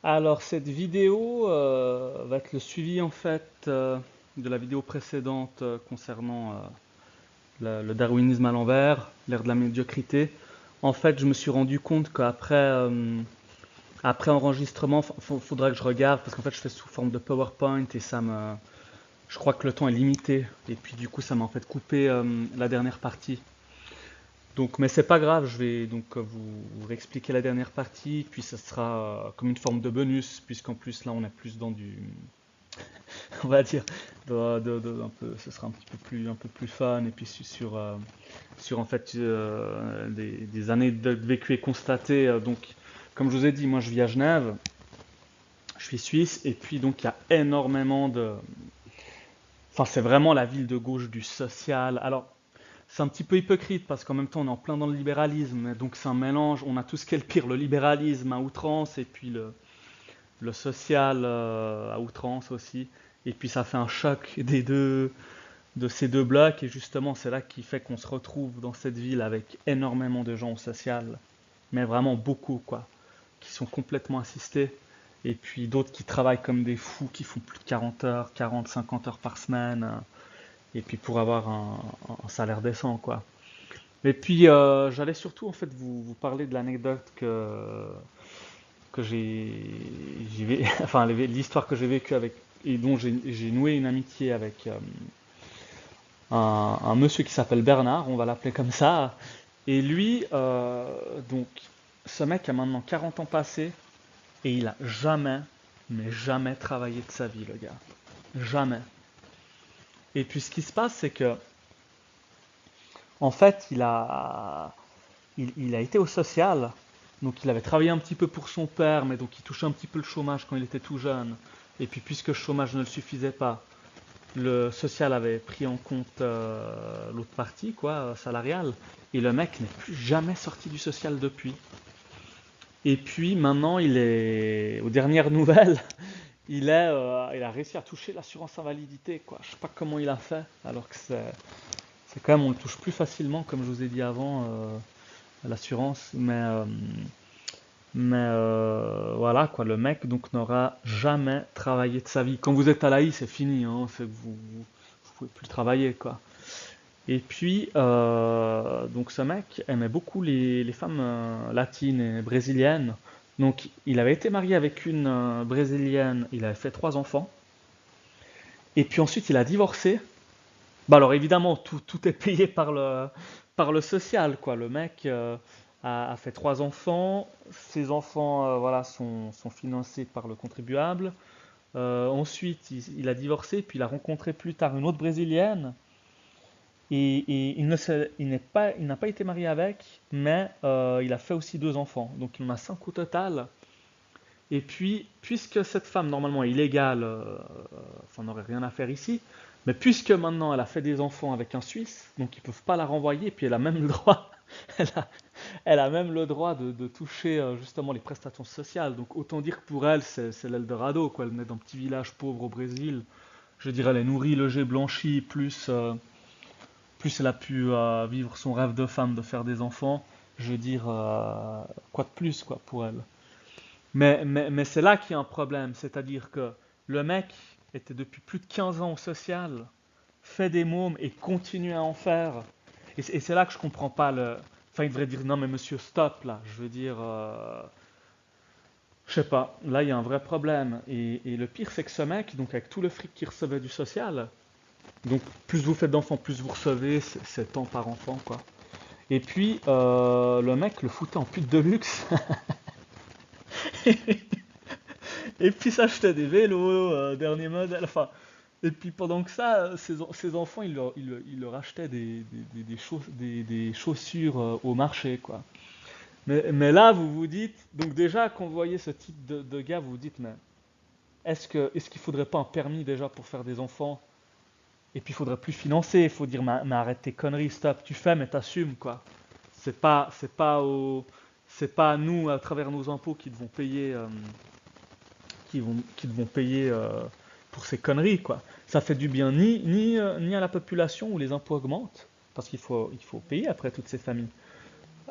Alors cette vidéo va être le suivi en fait de la vidéo précédente concernant le darwinisme à l'envers, l'ère de la médiocrité. En fait, je me suis rendu compte qu'après après enregistrement, faudra que je regarde parce qu'en fait je fais sous forme de PowerPoint et je crois que le temps est limité et puis du coup ça m'a en fait coupé la dernière partie. Donc, mais c'est pas grave, je vais donc vous réexpliquer la dernière partie, puis ça sera comme une forme de bonus, puisqu'en plus là on est plus dans du, on va dire, un peu, ce sera un peu plus fun, et puis sur en fait des années de vécu et constaté. Donc, comme je vous ai dit, moi je vis à Genève, je suis suisse, et puis donc il y a énormément de, enfin c'est vraiment la ville de gauche du social. Alors c'est un petit peu hypocrite parce qu'en même temps on est en plein dans le libéralisme, donc c'est un mélange, on a tout ce qui est le pire, le libéralisme à outrance et puis le social à outrance aussi. Et puis ça fait un choc de ces deux blocs et justement c'est là qui fait qu'on se retrouve dans cette ville avec énormément de gens au social, mais vraiment beaucoup quoi, qui sont complètement assistés. Et puis d'autres qui travaillent comme des fous, qui font plus de 40 heures, 40, 50 heures par semaine, et puis pour avoir un salaire décent quoi. Et puis, j'allais surtout en fait vous parler de l'anecdote que enfin l'histoire que j'ai vécue avec et dont j'ai noué une amitié avec un monsieur qui s'appelle Bernard, on va l'appeler comme ça. Et lui, donc, ce mec a maintenant 40 ans passés et il a jamais, mais jamais travaillé de sa vie, le gars. Jamais. Et puis ce qui se passe, c'est que, en fait, il a été au social. Donc il avait travaillé un petit peu pour son père, mais donc il touchait un petit peu le chômage quand il était tout jeune. Et puis puisque le chômage ne le suffisait pas, le social avait pris en compte l'autre partie, quoi, salariale. Et le mec n'est plus jamais sorti du social depuis. Et puis maintenant, il est aux dernières nouvelles, il a réussi à toucher l'assurance invalidité, quoi. Je sais pas comment il a fait, alors que c'est quand même, on le touche plus facilement, comme je vous ai dit avant, l'assurance, voilà quoi, le mec donc n'aura jamais travaillé de sa vie. Quand vous êtes à l'AI, c'est fini, hein, c'est que vous pouvez plus travailler quoi. Et puis donc ce mec aimait beaucoup les femmes latines et brésiliennes. Donc il avait été marié avec une brésilienne, il avait fait trois enfants. Et puis ensuite il a divorcé. Bah alors évidemment tout est payé par le social quoi. Le mec a fait trois enfants. Ses enfants voilà sont financés par le contribuable. Ensuite il a divorcé puis il a rencontré plus tard une autre brésilienne et il n'a pas été marié avec, mais il a fait aussi deux enfants. Donc il en a cinq au total. Et puis, puisque cette femme, normalement, est illégale, enfin, n'aurait rien à faire ici, mais puisque maintenant elle a fait des enfants avec un Suisse, donc ils peuvent pas la renvoyer, puis elle a même le droit, elle a, elle a même le droit de toucher justement les prestations sociales. Donc autant dire que pour elle, c'est l'Eldorado, quoi. Elle naît d'un petit village pauvre au Brésil. Je dirais, elle est nourrie, logée, blanchie, plus elle a pu vivre son rêve de femme de faire des enfants. Je veux dire, quoi de plus, quoi, pour elle. Mais c'est là qu'il y a un problème, c'est-à-dire que le mec était depuis plus de 15 ans au social, fait des mômes et continue à en faire. Et c'est là que je comprends pas le. Enfin, il devrait dire non, mais monsieur, stop là. Je veux dire, je sais pas. Là, il y a un vrai problème. Et le pire, c'est que ce mec, donc avec tout le fric qu'il recevait du social, donc plus vous faites d'enfants, plus vous recevez, c'est tant par enfant, quoi. Et puis, le mec le foutait en pute de luxe. Et puis s'achetait des vélos, dernier modèle, enfin. Et puis pendant que ça, ses enfants, il leur achetaient des chaussures au marché, quoi. Mais là, vous vous dites, donc déjà, quand vous voyez ce type de gars, vous vous dites, mais est-ce qu'il faudrait pas un permis déjà pour faire des enfants? Et puis il faudrait plus financer, il faut dire, mais arrête tes conneries, stop, tu fais, mais t'assumes, quoi. C'est pas c'est pas à nous, à travers nos impôts, qui devons payer pour ces conneries, quoi. Ça fait du bien ni à la population où les impôts augmentent, parce il faut payer après toutes ces familles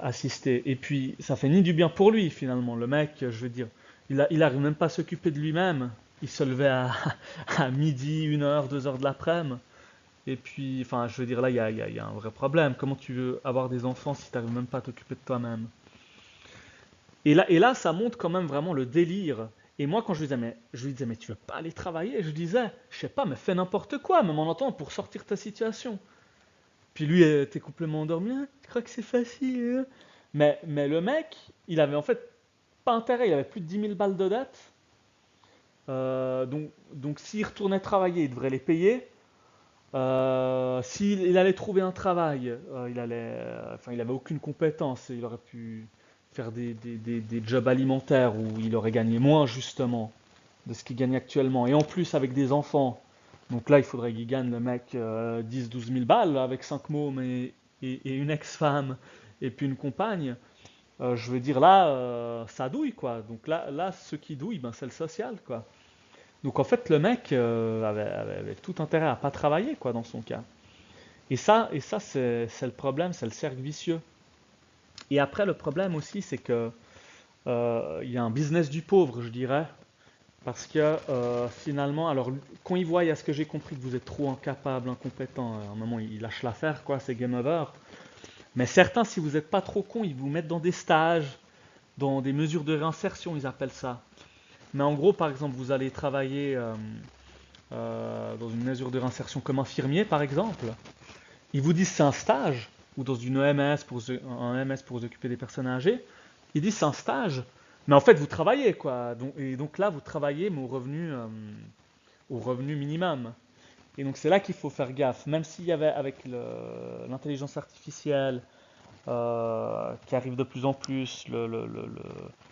assistées. Et puis, ça fait ni du bien pour lui, finalement. Le mec, je veux dire, Il arrive même pas à s'occuper de lui-même. Il se levait à midi, 1 heure, 2 heures de l'après-midi. Et puis, enfin, je veux dire, là, il y a un vrai problème. Comment tu veux avoir des enfants si tu n'arrives même pas à t'occuper de toi-même? Et là, ça montre quand même vraiment le délire. Et moi, quand je lui disais, mais tu veux pas aller travailler? Je lui disais, je sais pas, mais fais n'importe quoi, même en entendant, pour sortir de ta situation. Puis lui était complètement endormi. Ah, tu crois que c'est facile, hein? Mais le mec, il avait en fait pas intérêt, il avait plus de 10 000 balles de dette. Donc s'il retournait travailler, il devrait les payer. S'il il allait trouver un travail, enfin, il avait aucune compétence. Il aurait pu faire des jobs alimentaires où il aurait gagné moins justement de ce qu'il gagne actuellement. Et en plus avec des enfants. Donc là, il faudrait qu'il gagne le mec 10-12 000 balles là, avec 5 mômes et une ex-femme et puis une compagne. Je veux dire là, ça douille quoi. Donc là, ce qui douille, ben, c'est le social quoi. Donc en fait, le mec avait tout intérêt à pas travailler quoi dans son cas. Et ça c'est le problème, c'est le cercle vicieux. Et après, le problème aussi, c'est que il y a un business du pauvre, je dirais. Parce que finalement, alors quand il voit, à ce que j'ai compris, que vous êtes trop incapable, incompétent, à un moment il lâche l'affaire, quoi, c'est game over. Mais certains, si vous n'êtes pas trop con, ils vous mettent dans des stages, dans des mesures de réinsertion, ils appellent ça. Mais en gros, par exemple, vous allez travailler dans une mesure de réinsertion comme infirmier, par exemple. Ils vous disent c'est un stage, ou dans une EMS un EMS pour vous occuper des personnes âgées. Ils disent c'est un stage, mais en fait vous travaillez quoi. Et donc là vous travaillez mais au revenu minimum. Et donc c'est là qu'il faut faire gaffe. Même s'il y avait avec l'intelligence artificielle qui arrive de plus en plus,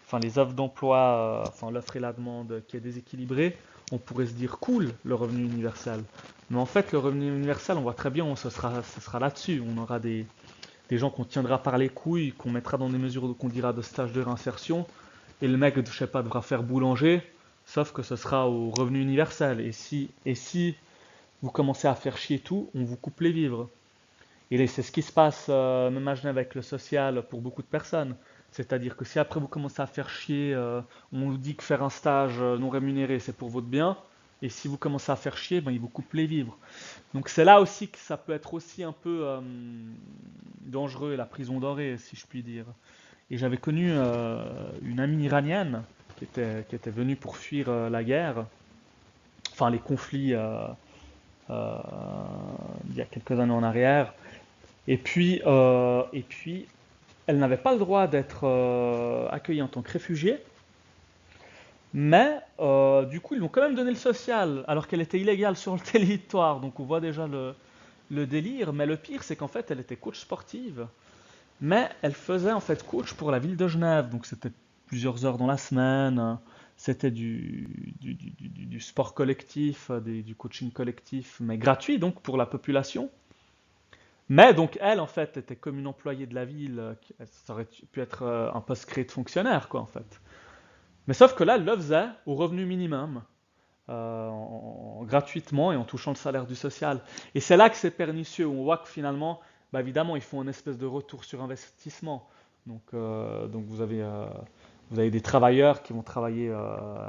enfin les offres d'emploi, enfin l'offre et la demande qui est déséquilibrée, on pourrait se dire cool le revenu universel. Mais en fait le revenu universel, on voit très bien, ce sera là-dessus. On aura des gens qu'on tiendra par les couilles, qu'on mettra dans des mesures qu'on dira de stage de réinsertion, et le mec, je sais pas, devra faire boulanger, sauf que ce sera au revenu universel. Et si vous commencez à faire chier tout, on vous coupe les vivres. Et c'est ce qui se passe, même à Genève avec le social, pour beaucoup de personnes. C'est-à-dire que si après vous commencez à faire chier, on vous dit que faire un stage non rémunéré, c'est pour votre bien, et si vous commencez à faire chier, ben, ils vous coupent les vivres. Donc c'est là aussi que ça peut être aussi un peu dangereux, la prison dorée, si je puis dire. Et j'avais connu une amie iranienne qui était venue pour fuir la guerre, enfin les conflits euh, il y a quelques années en arrière. Et puis, elle n'avait pas le droit d'être accueillie en tant que réfugiée, mais du coup, ils lui ont quand même donné le social, alors qu'elle était illégale sur le territoire. Donc on voit déjà le délire. Mais le pire, c'est qu'en fait, elle était coach sportive, mais elle faisait en fait coach pour la ville de Genève. Donc c'était plusieurs heures dans la semaine. C'était du sport collectif, du coaching collectif, mais gratuit donc pour la population. Mais donc elle, en fait, était comme une employée de la ville, ça aurait pu être un poste créé de fonctionnaire, quoi, en fait. Mais sauf que là, elle le faisait au revenu minimum, gratuitement et en touchant le salaire du social. Et c'est là que c'est pernicieux, où on voit que finalement, bah, évidemment, ils font une espèce de retour sur investissement. Donc vous avez des travailleurs qui vont travailler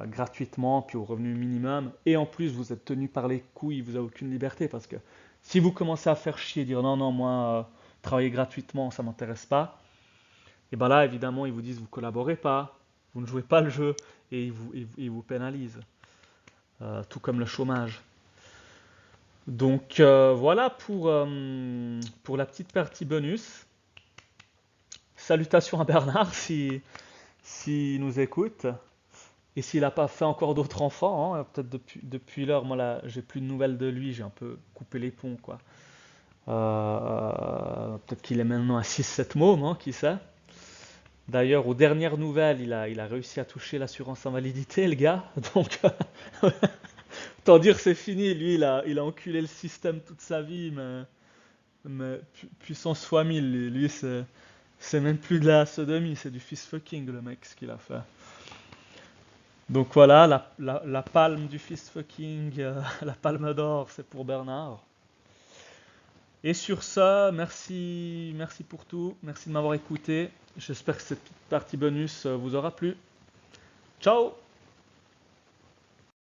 gratuitement, puis au revenu minimum, et en plus vous êtes tenu par les couilles, vous n'avez aucune liberté, parce que si vous commencez à faire chier, dire non, non, moi, travailler gratuitement, ça m'intéresse pas, et ben là, évidemment, ils vous disent vous collaborez pas, vous ne jouez pas le jeu, et ils vous pénalisent, tout comme le chômage. Donc voilà pour la petite partie bonus. Salutations à Bernard s'il nous écoute. Et s'il n'a pas fait encore d'autres enfants, hein, peut-être depuis l'heure, moi là, j'ai plus de nouvelles de lui, j'ai un peu coupé les ponts, quoi. Peut-être qu'il est maintenant à 6-7 mômes, hein, qui sait. D'ailleurs, aux dernières nouvelles, il a réussi à toucher l'assurance invalidité, le gars. Donc, autant dire c'est fini. Lui, il a enculé le système toute sa vie, mais puissance fois 1000. Lui, c'est même plus de la sodomie, c'est du fist fucking, le mec, ce qu'il a fait. Donc voilà, la palme du fist fucking, la palme d'or, c'est pour Bernard. Et sur ça, merci, merci pour tout, merci de m'avoir écouté. J'espère que cette petite partie bonus vous aura plu. Ciao!